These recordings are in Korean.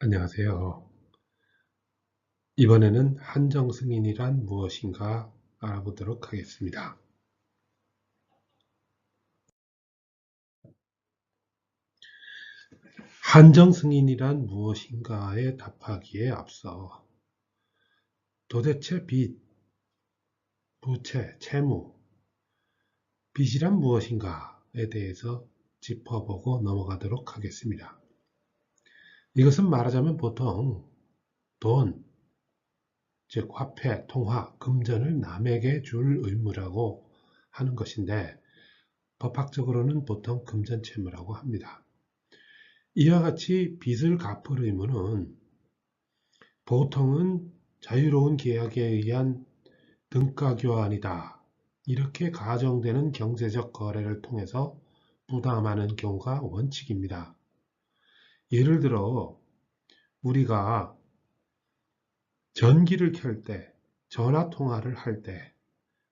안녕하세요. 이번에는 한정승인이란 무엇인가 알아보도록 하겠습니다. 한정승인이란 무엇인가에 답하기에 앞서 도대체 빚, 부채, 채무, 빚이란 무엇인가에 대해서 짚어보고 넘어가도록 하겠습니다. 이것은 말하자면 보통 돈, 즉 화폐, 통화, 금전을 남에게 줄 의무라고 하는 것인데 법학적으로는 보통 금전채무라고 합니다. 이와 같이 빚을 갚을 의무는 보통은 자유로운 계약에 의한 등가교환이다. 이렇게 가정되는 경제적 거래를 통해서 부담하는 경우가 원칙입니다. 예를 들어 우리가 전기를 켤 때, 전화 통화를 할 때,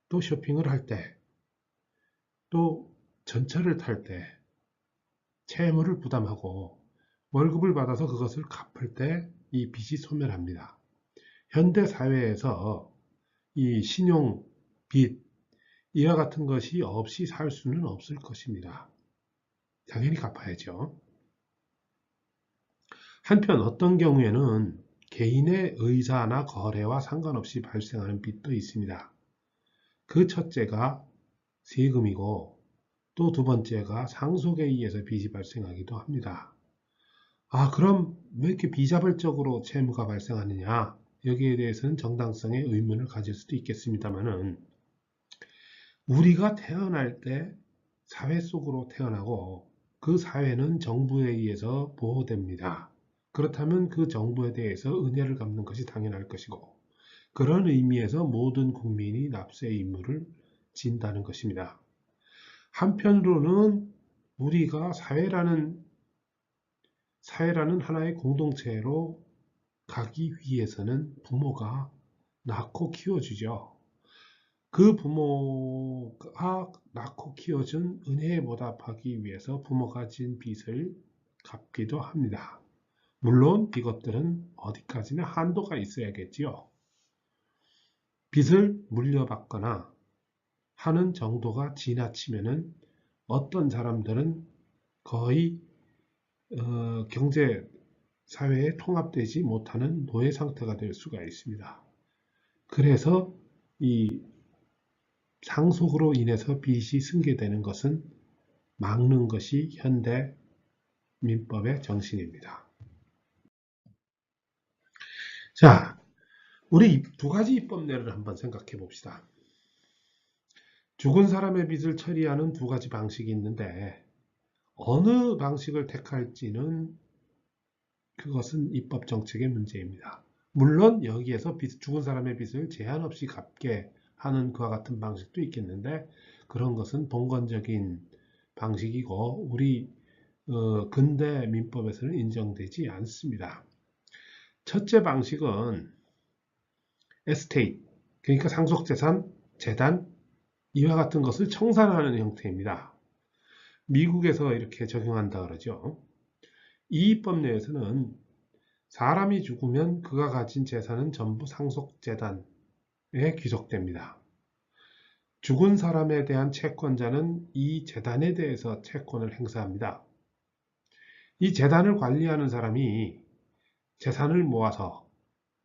또 쇼핑을 할 때, 또 전철을 탈 때 채무를 부담하고 월급을 받아서 그것을 갚을 때 이 빚이 소멸합니다. 현대 사회에서 이 신용, 빚, 이와 같은 것이 없이 살 수는 없을 것입니다. 당연히 갚아야죠. 한편 어떤 경우에는 개인의 의사나 거래와 상관없이 발생하는 빚도 있습니다. 그 첫째가 세금이고 또 두 번째가 상속에 의해서 빚이 발생하기도 합니다. 그럼 왜 이렇게 비자발적으로 채무가 발생하느냐? 여기에 대해서는 정당성의 의문을 가질 수도 있겠습니다만은 우리가 태어날 때 사회 속으로 태어나고 그 사회는 정부에 의해서 보호됩니다. 그렇다면 그 정부에 대해서 은혜를 갚는 것이 당연할 것이고 그런 의미에서 모든 국민이 납세 의무를 진다는 것입니다. 한편으로는 우리가 사회라는 하나의 공동체로 가기 위해서는 부모가 낳고 키워주죠. 그 부모가 낳고 키워준 은혜에 보답하기 위해서 부모가 진 빚을 갚기도 합니다. 물론 이것들은 어디까지나 한도가 있어야겠지요. 빚을 물려받거나 하는 정도가 지나치면은 어떤 사람들은 거의 경제 사회에 통합되지 못하는 노예 상태가 될 수가 있습니다. 그래서 이 상속으로 인해서 빚이 승계되는 것은 막는 것이 현대 민법의 정신입니다. 자, 우리 두 가지 입법례를 한번 생각해 봅시다. 죽은 사람의 빚을 처리하는 두 가지 방식이 있는데 어느 방식을 택할지는 그것은 입법 정책의 문제입니다. 물론 여기에서 죽은 사람의 빚을 제한 없이 갚게 하는 그와 같은 방식도 있겠는데 그런 것은 봉건적인 방식이고 우리 근대 민법에서는 인정되지 않습니다. 첫째 방식은 에스테이트, 그러니까 상속재산, 재단, 이와 같은 것을 청산하는 형태입니다. 미국에서 이렇게 적용한다 그러죠. 이 입법 내에서는 사람이 죽으면 그가 가진 재산은 전부 상속재단에 귀속됩니다. 죽은 사람에 대한 채권자는 이 재단에 대해서 채권을 행사합니다. 이 재단을 관리하는 사람이 재산을 모아서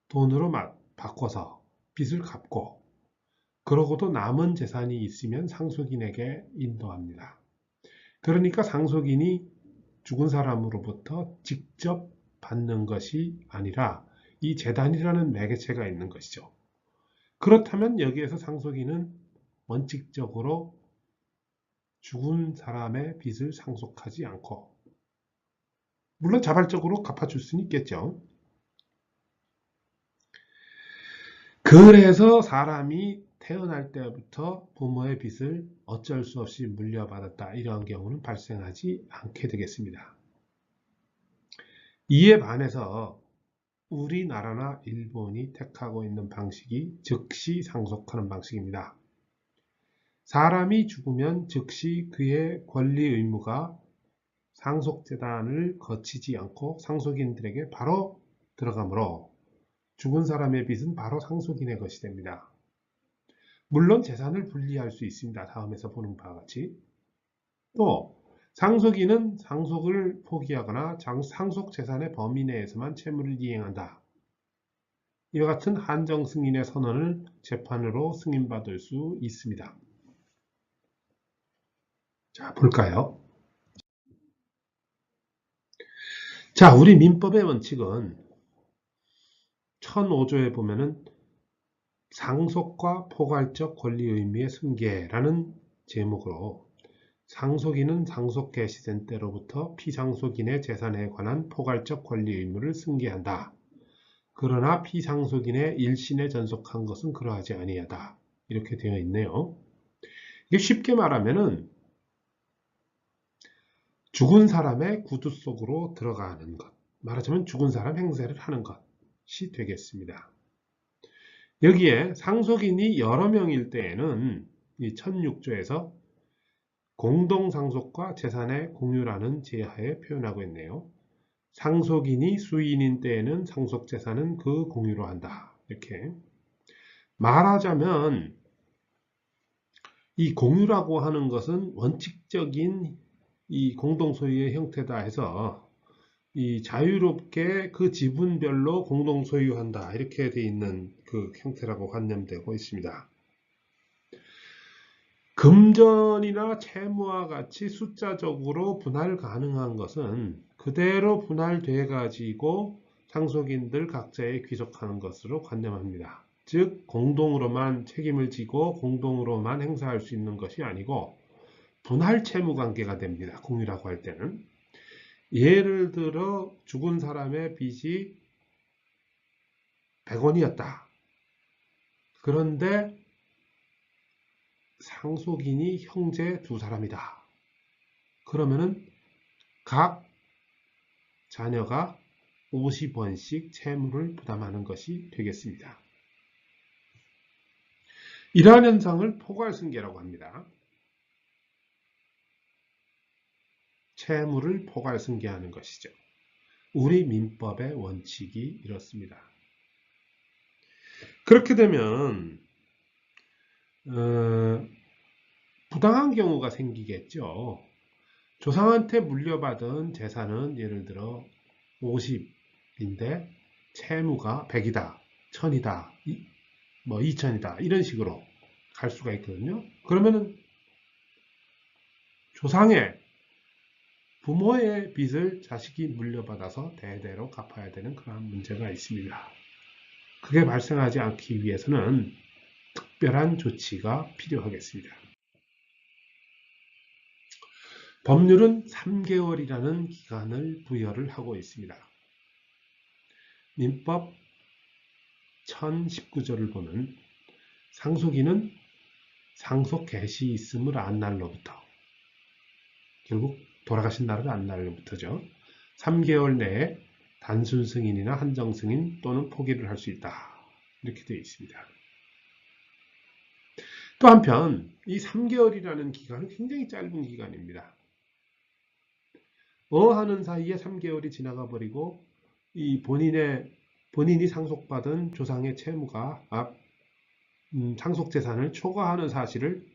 돈으로 바꿔서 빚을 갚고 그러고도 남은 재산이 있으면 상속인에게 인도합니다. 그러니까 상속인이 죽은 사람으로부터 직접 받는 것이 아니라 이 재단이라는 매개체가 있는 것이죠. 그렇다면 여기에서 상속인은 원칙적으로 죽은 사람의 빚을 상속하지 않고 물론 자발적으로 갚아줄 수는 있겠죠. 그래서 사람이 태어날 때부터 부모의 빚을 어쩔 수 없이 물려받았다. 이런 경우는 발생하지 않게 되겠습니다. 이에 반해서 우리나라나 일본이 택하고 있는 방식이 즉시 상속하는 방식입니다. 사람이 죽으면 즉시 그의 권리 의무가 상속재단을 거치지 않고 상속인들에게 바로 들어가므로 죽은 사람의 빚은 바로 상속인의 것이 됩니다. 물론 재산을 분리할 수 있습니다. 다음에서 보는 바와 같이. 또 상속인은 상속을 포기하거나 상속 재산의 범위 내에서만 채무를 이행한다. 이와 같은 한정 승인의 선언을 재판으로 승인받을 수 있습니다. 자, 볼까요? 자, 우리 민법의 원칙은 1005조에 보면은 상속과 포괄적 권리 의무의 승계라는 제목으로 상속인은 상속 개시된 때로부터 피상속인의 재산에 관한 포괄적 권리 의무를 승계한다. 그러나 피상속인의 일신에 전속한 것은 그러하지 아니하다. 이렇게 되어 있네요. 이게 쉽게 말하면은 죽은 사람의 구두 속으로 들어가는 것. 말하자면 죽은 사람 행세를 하는 것이 되겠습니다. 여기에 상속인이 여러 명일 때에는 이 1006조에서 공동상속과 재산의 공유라는 제하에 표현하고 있네요. 상속인이 수인인 때에는 상속재산은 그 공유로 한다. 이렇게 말하자면 이 공유라고 하는 것은 원칙적인 이 공동소유의 형태다 해서 이 자유롭게 그 지분별로 공동소유한다. 이렇게 돼 있는 그 형태라고 관념되고 있습니다. 금전이나 채무와 같이 숫자적으로 분할 가능한 것은 그대로 분할돼 가지고 상속인들 각자에 귀속하는 것으로 관념합니다. 즉 공동으로만 책임을 지고 공동으로만 행사할 수 있는 것이 아니고 분할 채무 관계가 됩니다. 공유라고 할 때는. 예를 들어 죽은 사람의 빚이 100원이었다. 그런데 상속인이 형제 두 사람이다. 그러면은 각 자녀가 50원씩 채무를 부담하는 것이 되겠습니다. 이러한 현상을 포괄승계라고 합니다. 채무를 포괄승계하는 것이죠. 우리 민법의 원칙이 이렇습니다. 그렇게 되면 부당한 경우가 생기겠죠. 조상한테 물려받은 재산은 예를 들어 50인데 채무가 100이다, 1000이다, 뭐 2000이다 이런 식으로 갈 수가 있거든요. 그러면은 조상의 부모의 빚을 자식이 물려받아서 대대로 갚아야 되는 그런 문제가 있습니다. 그게 발생하지 않기 위해서는 특별한 조치가 필요하겠습니다. 법률은 3개월이라는 기간을 부여를 하고 있습니다. 민법 1019조를 보면 상속인은 상속 개시 있음을 안 날로부터, 결국 돌아가신 날을 안 날로부터죠. 3개월 내에 단순 승인이나 한정 승인 또는 포기를 할 수 있다. 이렇게 되어 있습니다. 또 한편 이 3개월이라는 기간은 굉장히 짧은 기간입니다. 하는 사이에 3개월이 지나가 버리고 이 본인이 상속받은 조상의 채무가 상속재산을 초과하는 사실을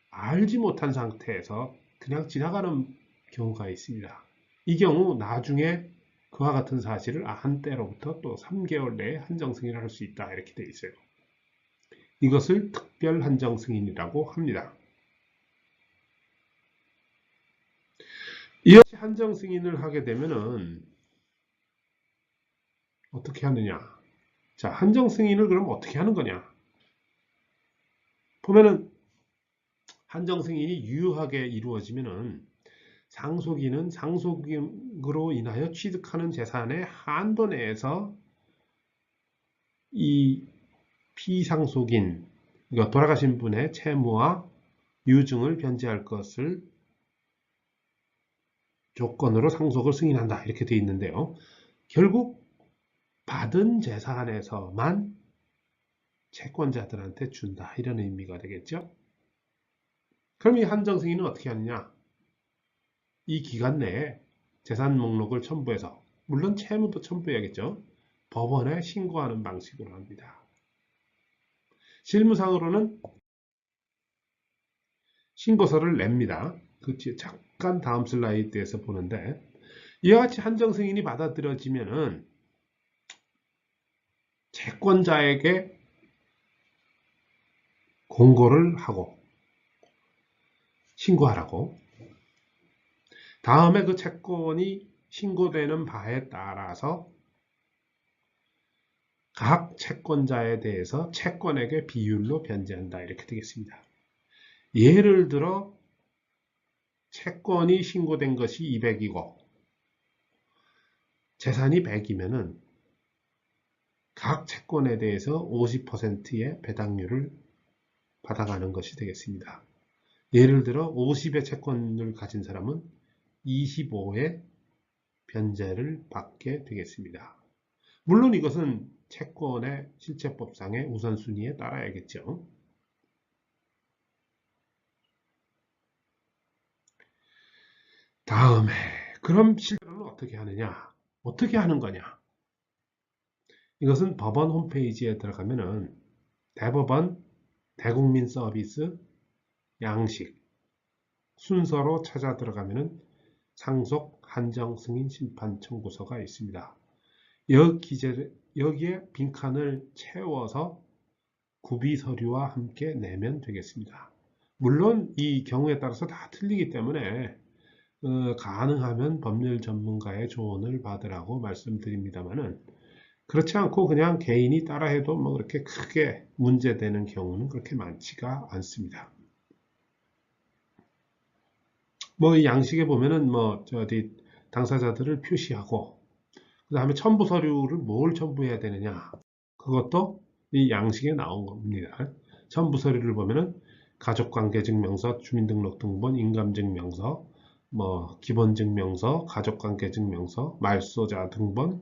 알지 못한 상태에서 그냥 지나가는 경우가 있습니다. 이 경우 나중에 그와 같은 사실을 한 때로부터 또 3개월 내에 한정승인을 할 수 있다. 이렇게 되어 있어요. 이것을 특별 한정승인이라고 합니다. 이것이 한정승인을 하게 되면은 어떻게 하느냐? 자, 한정승인을 그럼 어떻게 하는 거냐? 보면은 한정승인이 유효하게 이루어지면은 상속인은 상속으로 인하여 취득하는 재산의 한도 내에서 이 피상속인, 그러니까 돌아가신 분의 채무와 유증을 변제할 것을 조건으로 상속을 승인한다. 이렇게 되어 있는데요. 결국 받은 재산에서만 채권자들한테 준다. 이런 의미가 되겠죠. 그럼 이 한정승인은 어떻게 하느냐? 이 기간 내에 재산 목록을 첨부해서, 물론 채무도 첨부해야겠죠. 법원에 신고하는 방식으로 합니다. 실무상으로는 신고서를 냅니다. 그 뒤에 잠깐 다음 슬라이드에서 보는데, 이와 같이 한정 승인이 받아들여지면은 채권자에게 공고를 하고 신고하라고, 다음에 그 채권이 신고되는 바에 따라서 각 채권자에 대해서 채권액의 비율로 변제한다, 이렇게 되겠습니다. 예를 들어 채권이 신고된 것이 200이고 재산이 100이면은 각 채권에 대해서 50%의 배당률을 받아가는 것이 되겠습니다. 예를 들어 50의 채권을 가진 사람은 25의 변제를 받게 되겠습니다. 물론 이것은 채권의 실체법상의 우선순위에 따라야겠죠. 다음에 그럼 실제로는 어떻게 하느냐? 어떻게 하는 거냐? 이것은 법원 홈페이지에 들어가면은 대법원 대국민 서비스 양식 순서로 찾아 들어가면은 상속 한정 승인 심판 청구서가 있습니다. 여기에 빈칸을 채워서 구비 서류와 함께 내면 되겠습니다. 물론 이 경우에 따라서 다 틀리기 때문에 가능하면 법률 전문가의 조언을 받으라고 말씀드립니다만은, 그렇지 않고 그냥 개인이 따라해도 뭐 그렇게 크게 문제되는 경우는 그렇게 많지가 않습니다. 뭐 이 양식에 보면은 뭐 어디 당사자들을 표시하고, 그 다음에 첨부 서류를 뭘 첨부해야 되느냐, 그것도 이 양식에 나온 겁니다. 첨부 서류를 보면은 가족관계증명서, 주민등록등본, 인감증명서, 뭐 기본증명서, 가족관계증명서, 말소자 등본,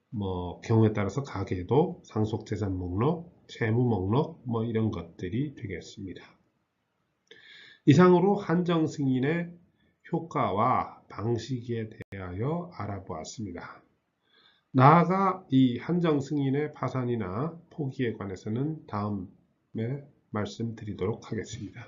뭐 경우에 따라서 가계도, 상속재산 목록, 채무 목록, 뭐 이런 것들이 되겠습니다. 이상으로 한정 승인의 효과와 방식에 대하여 알아보았습니다. 나아가 이 한정 승인의 파산이나 포기에 관해서는 다음에 말씀드리도록 하겠습니다.